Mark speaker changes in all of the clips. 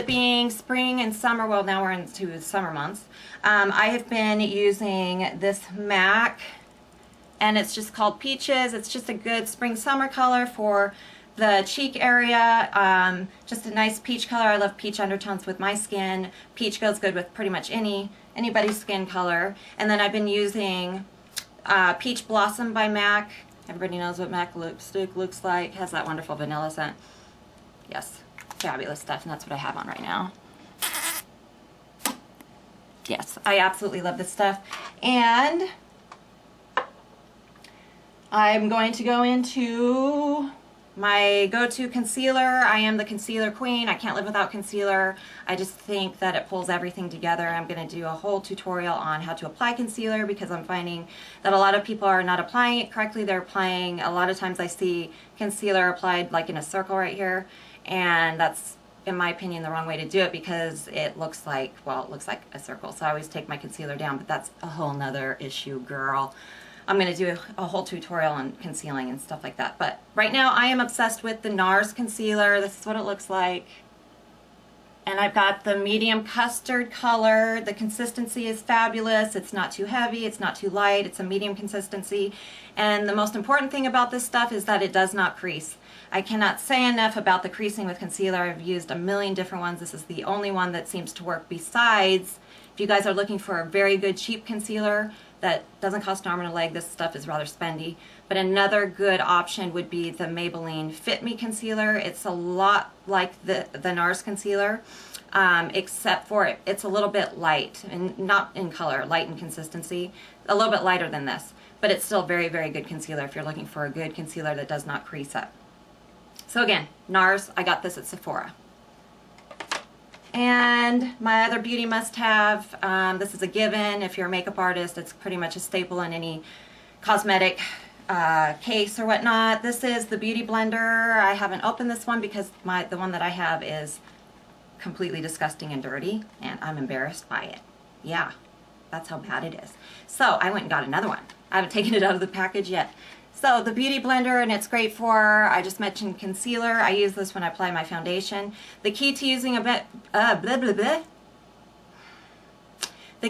Speaker 1: it being spring and summer, well now we're into the summer months, I have been using this MAC, and it's just called Peaches. It's just a good spring summer color for the cheek area. Just a nice peach color. I love peach undertones with my skin. Peach goes good with pretty much anybody's skin color. And then I've been using Peach Blossom by MAC. Everybody knows what MAC lipstick looks like. It has that wonderful vanilla scent. Yes, fabulous stuff, and that's what I have on right now. Yes, I absolutely love this stuff. And I'm going to go into my go-to concealer. I am the concealer queen. I can't live without concealer. I just think that it pulls everything together. I'm going to do a whole tutorial on how to apply concealer because I'm finding that a lot of people are not applying it correctly. They're applying, a lot of times I see concealer applied like in a circle right here, and that's, in my opinion, the wrong way to do it because it looks like, well, it looks like a circle. So I always take my concealer down, but that's a whole nother issue, girl. I'm going to do a whole tutorial on concealing and stuff like that. But right now I am obsessed with the NARS concealer. This is what it looks like. And I've got the medium custard color. The consistency is fabulous. It's not too heavy. It's not too light. It's a medium consistency. And the most important thing about this stuff is that it does not crease. I cannot say enough about the creasing with concealer. I've used a million different ones. This is the only one that seems to work. Besides, if you guys are looking for a very good cheap concealer that doesn't cost an arm and a leg, this stuff is rather spendy. But another good option would be the Maybelline Fit Me concealer. It's a lot like the NARS concealer, except for it's a little bit light, and not in color, light in consistency, a little bit lighter than this. But it's still very, very good concealer if you're looking for a good concealer that does not crease up. So again, NARS, I got this at Sephora. And my other beauty must-have, this is a given. If you're a makeup artist, it's pretty much a staple in any cosmetic case or whatnot. This is the Beauty Blender. I haven't opened this one because the one that I have is completely disgusting and dirty, and I'm embarrassed by it. Yeah, that's how bad it is. So I went and got another one. I haven't taken it out of the package yet. So the Beauty Blender, and it's great for, I just mentioned concealer. I use this when I apply my foundation. The key to using The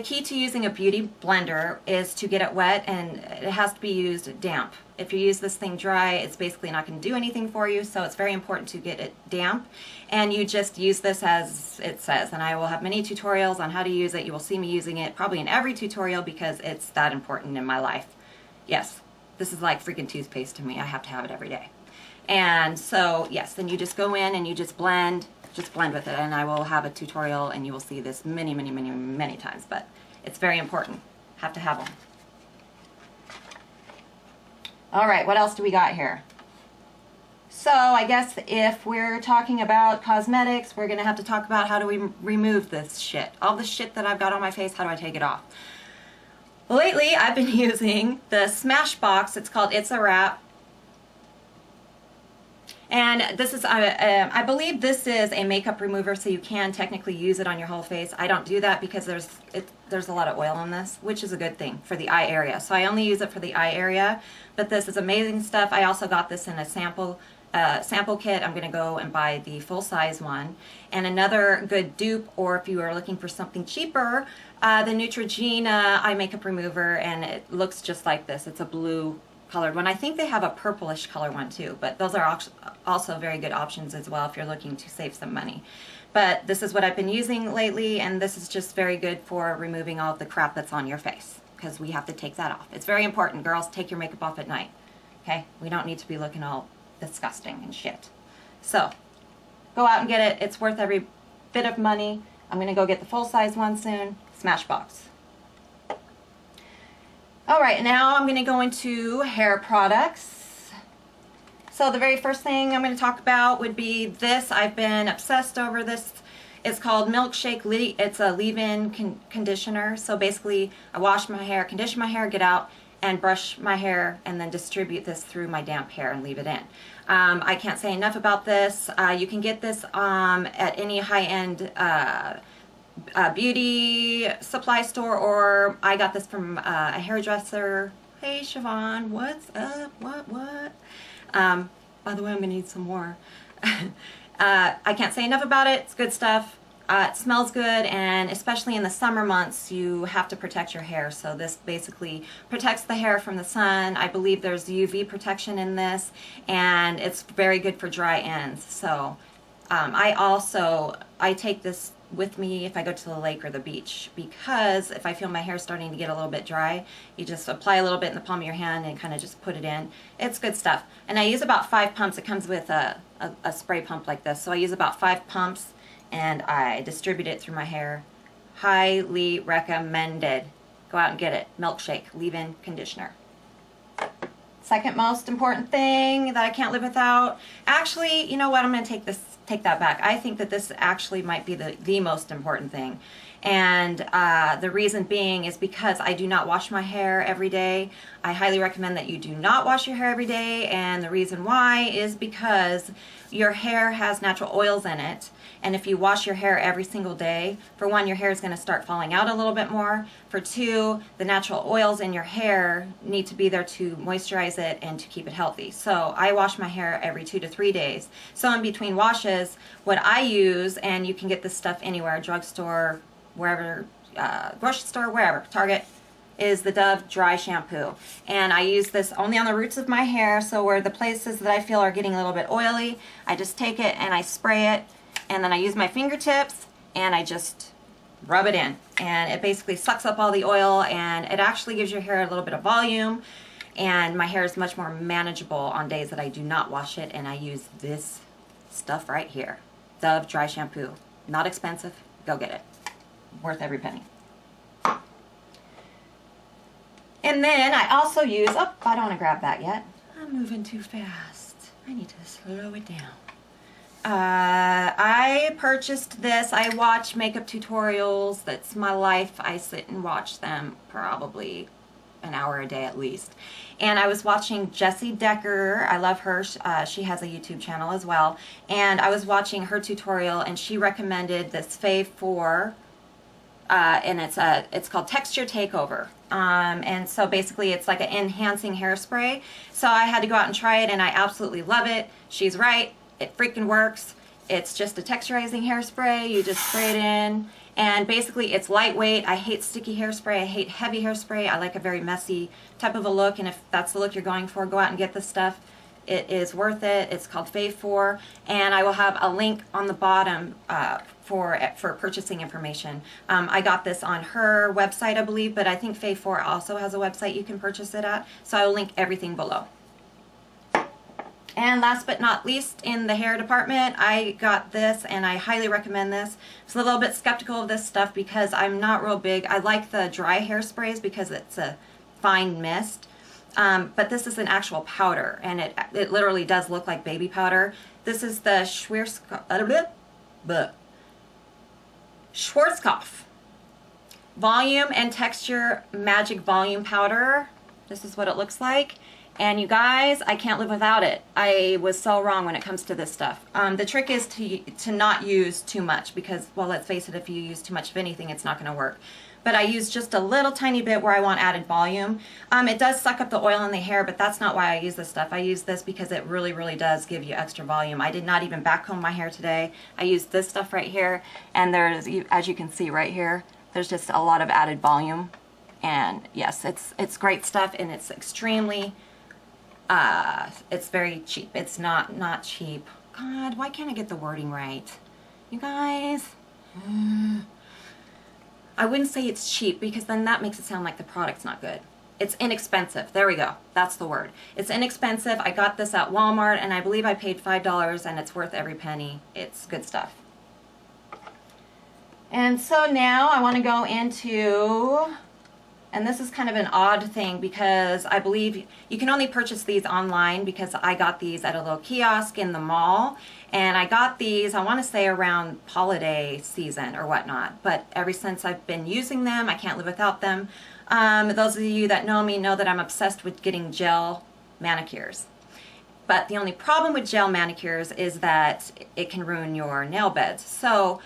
Speaker 1: key to using a Beauty Blender is to get it wet, and it has to be used damp. If you use this thing dry, it's basically not going to do anything for you, so it's very important to get it damp. And you just use this as it says, and I will have many tutorials on how to use it. You will see me using it probably in every tutorial because it's that important in my life. Yes. This is like freaking toothpaste to me. I have to have it every day. And so, yes, then you just go in and you just blend with it. And I will have a tutorial and you will see this many, many, many, many times. But it's very important. Have to have them. All right, what else do we got here? So I guess if we're talking about cosmetics, we're going to have to talk about how do we remove this shit. All the shit that I've got on my face, how do I take it off? Lately, I've been using the Smashbox. It's called It's a Wrap. And this is, I believe this is a makeup remover, so you can technically use it on your whole face. I don't do that because there's a lot of oil in this, which is a good thing for the eye area. So I only use it for the eye area, but this is amazing stuff. I also got this in a sample kit. I'm going to go and buy the full-size one. And another good dupe, or if you are looking for something cheaper, the Neutrogena eye makeup remover, and it looks just like this. It's a blue colored one. I think they have a purplish color one too, but those are also very good options as well if you're looking to save some money. But this is what I've been using lately, and this is just very good for removing all of the crap that's on your face, because we have to take that off. It's very important. Girls, take your makeup off at night. Okay? We don't need to be looking all disgusting and shit. So, go out and get it. It's worth every bit of money. I'm going to go get the full-size one soon. Smashbox. Alright, now I'm going to go into hair products. So the very first thing I'm going to talk about would be this. I've been obsessed over this. It's called Milkshake. It's a leave-in conditioner. So basically, I wash my hair, condition my hair, get out, and brush my hair, and then distribute this through my damp hair and leave it in. I can't say enough about this. You can get this at any high-end beauty supply store, or I got this from a hairdresser. Hey Siobhan, what's up? What? By the way, I'm gonna need some more. I can't say enough about it. It's good stuff. It smells good, and especially in the summer months, you have to protect your hair. So this basically protects the hair from the sun. I believe there's UV protection in this, and it's very good for dry ends. So I take this with me if I go to the lake or the beach, because if I feel my hair starting to get a little bit dry, you just apply a little bit in the palm of your hand and kind of just put it in. It's good stuff. And I use about 5 pumps. It comes with a spray pump like this. So I use about 5 pumps and I distribute it through my hair. Highly recommended. Go out and get it. Milkshake leave-in conditioner. Second most important thing that I can't live without. Actually, you know what? I'm going to take that back. I think that this actually might be the most important thing. And the reason being is because I do not wash my hair every day. I highly recommend that you do not wash your hair every day. And the reason why is because your hair has natural oils in it. And if you wash your hair every single day, for one, your hair is going to start falling out a little bit more. For two, the natural oils in your hair need to be there to moisturize it and to keep it healthy. So I wash my hair every 2 to 3 days. So in between washes, what I use, and you can get this stuff anywhere, drugstore, wherever, grocery store, wherever, Target, is the Dove dry shampoo. And I use this only on the roots of my hair, so where the places that I feel are getting a little bit oily, I just take it and I spray it, and then I use my fingertips and I just rub it in. And it basically sucks up all the oil, and it actually gives your hair a little bit of volume, and my hair is much more manageable on days that I do not wash it, and I use this stuff right here. Dove dry shampoo. Not expensive. Go get it. Worth every penny. And then I also use, oh, I don't want to grab that yet. I'm moving too fast. I need to slow it down. I purchased this. I watch makeup tutorials. That's my life. I sit and watch them probably an hour a day at least. And I was watching Jessie Decker. I love her. She has a YouTube channel as well. And I was watching her tutorial, and she recommended this Fave 4. And it's called Texture Takeover. And so basically it's like an enhancing hairspray. So I had to go out and try it, and I absolutely love it. She's right. It freaking works. It's just a texturizing hairspray. You just spray it in, and basically it's lightweight. I hate sticky hairspray. I hate heavy hairspray. I like a very messy type of a look, and if that's the look you're going for, go out and get this stuff. It is worth it. It's called Fave 4, and I will have a link on the bottom for purchasing information. I got this on her website, I believe, but I think Fave 4 also has a website you can purchase it at, so I will link everything below. And last but not least, in the hair department, I got this, and I highly recommend this. I was a little bit skeptical of this stuff because I'm not real big. I like the dry hairsprays because it's a fine mist. But this is an actual powder, and it literally does look like baby powder. This is the Schwarzkopf Volume and Texture Magic Volume Powder. This is what it looks like. And you guys, I can't live without it. I was so wrong when it comes to this stuff. The trick is to not use too much, because, well, let's face it, if you use too much of anything, it's not going to work. But I use just a little tiny bit where I want added volume. It does suck up the oil in the hair, but that's not why I use this stuff. I use this because it really, really does give you extra volume. I did not even backcomb my hair today. I used this stuff right here, and there's, as you can see right here, there's just a lot of added volume. And yes, it's great stuff, and it's extremely, it's very cheap. It's not cheap. God, why can't I get the wording right? You guys, I wouldn't say it's cheap, because then that makes it sound like the product's not good. It's inexpensive. There we go. That's the word. It's inexpensive. I got this at Walmart, and I believe I paid $5, and it's worth every penny. It's good stuff. And so now I want to go into, and this is kind of an odd thing, because I believe you can only purchase these online, because I got these at a little kiosk in the mall. And I got these, I want to say, around holiday season or whatnot. But ever since I've been using them, I can't live without them. Those of you that know me know that I'm obsessed with getting gel manicures. But the only problem with gel manicures is that it can ruin your nail beds. So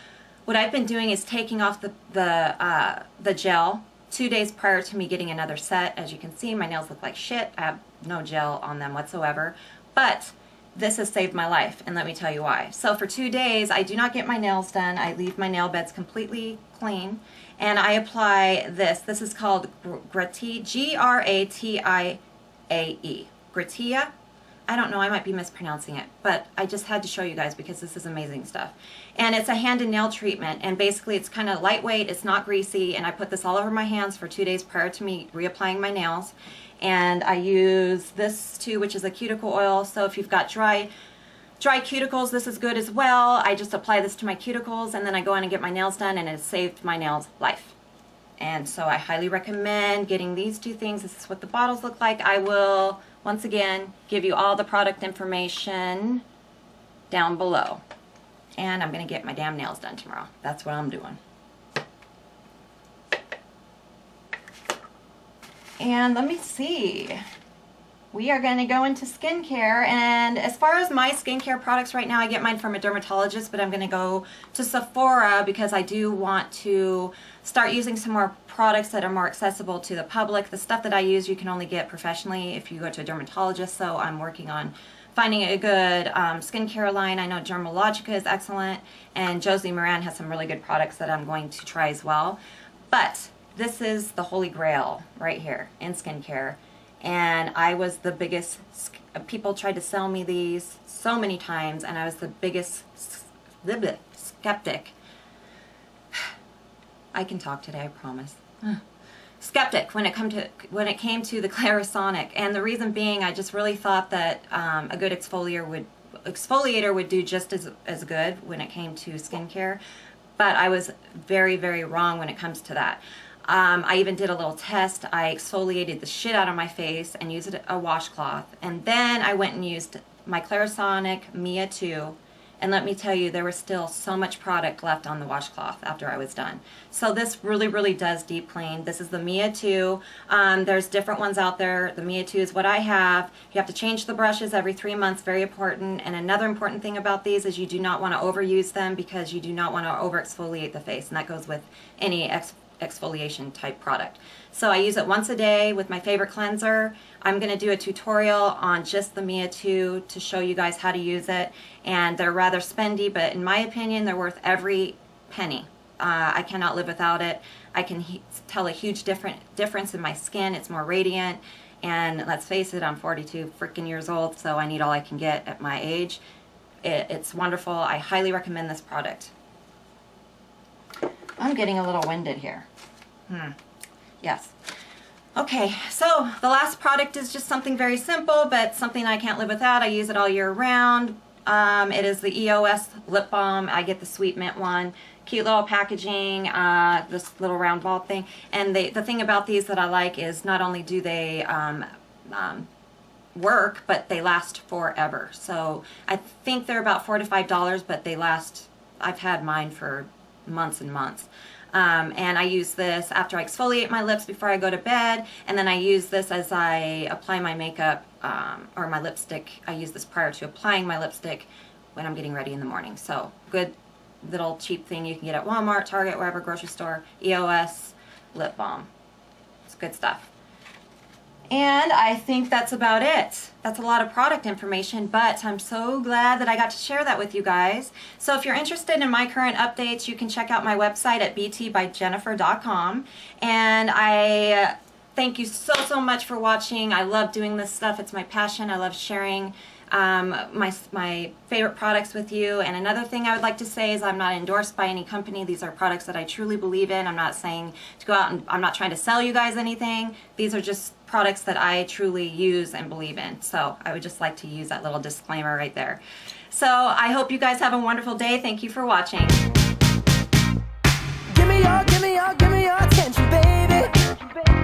Speaker 1: what I've been doing is taking off the gel 2 days prior to me getting another set. As you can see, my nails look like shit. I have no gel on them whatsoever. But this has saved my life, and let me tell you why. So for 2 days, I do not get my nails done. I leave my nail beds completely clean, and I apply this. This is called Gratia, G-R-A-T-I-A-E. Gratia? I don't know, I might be mispronouncing it, but I just had to show you guys because this is amazing stuff. And it's a hand and nail treatment, and basically it's kind of lightweight, it's not greasy, and I put this all over my hands for 2 days prior to me reapplying my nails. And I use this too, which is a cuticle oil, so if you've got dry cuticles, this is good as well. I just apply this to my cuticles, and then I go in and get my nails done, and it saved my nails life. And so I highly recommend getting these 2 things. This is what the bottles look like. I will, once again, give you all the product information down below. And I'm going to get my damn nails done tomorrow. That's what I'm doing. And let me see. We are going to go into skincare, and as far as my skincare products right now, I get mine from a dermatologist, but I'm going to go to Sephora because I do want to start using some more products that are more accessible to the public. The stuff that I use you can only get professionally if you go to a dermatologist, so I'm working on finding a good skincare line. I know Dermalogica is excellent, and Josie Moran has some really good products that I'm going to try as well. But this is the holy grail right here in skincare. And I was the biggest, people tried to sell me these so many times, and I was the biggest skeptic. I can talk today, I promise. Skeptic when it came to the Clarisonic, and the reason being, I just really thought that a good exfoliator would do just as good when it came to skincare, but I was very, very wrong when it comes to that. I even did a little test. I exfoliated the shit out of my face and used a washcloth. And then I went and used my Clarisonic Mia 2. And let me tell you, there was still so much product left on the washcloth after I was done. So this really, really does deep clean. This is the Mia 2. There's different ones out there. The Mia 2 is what I have. You have to change the brushes every 3 months, very important. And another important thing about these is you do not want to overuse them because you do not want to over exfoliate the face. And that goes with any exfoliation type product. So I use it once a day with my favorite cleanser. I'm going to do a tutorial on just the Mia 2 to show you guys how to use it, and they're rather spendy, but in my opinion they're worth every penny. I cannot live without it. I can tell a huge difference in my skin. It's more radiant, and let's face it, I'm 42 freaking years old, so I need all I can get at my age. It's wonderful. I highly recommend this product. I'm getting a little winded here. Yes. Okay, so the last product is just something very simple, but something I can't live without. I use it all year round. It is the EOS lip balm. I get the sweet mint one. Cute little packaging, this little round ball thing. And the thing about these that I like is not only do they work, but they last forever. So I think they're about $4 to $5, but they last, I've had mine for months and months. And I use this after I exfoliate my lips before I go to bed, and then I use this as I apply my makeup or my lipstick. I use this prior to applying my lipstick when I'm getting ready in the morning. So good little cheap thing you can get at Walmart, Target, wherever, grocery store. EOS lip balm. It's good stuff. And I think that's about it. That's a lot of product information, but I'm so glad that I got to share that with you guys. So if you're interested in my current updates, you can check out my website at btbyjennifer.com. And I thank you so much for watching. I love doing this stuff. It's my passion. I love sharing my favorite products with you. And another thing I would like to say is I'm not endorsed by any company. These are products that I truly believe in. I'm not saying to go out and I'm not trying to sell you guys anything. These are just products that I truly use and believe in. So I would just like to use that little disclaimer right there. So I hope you guys have a wonderful day. Thank you for watching.
Speaker 2: Give me your attention, baby.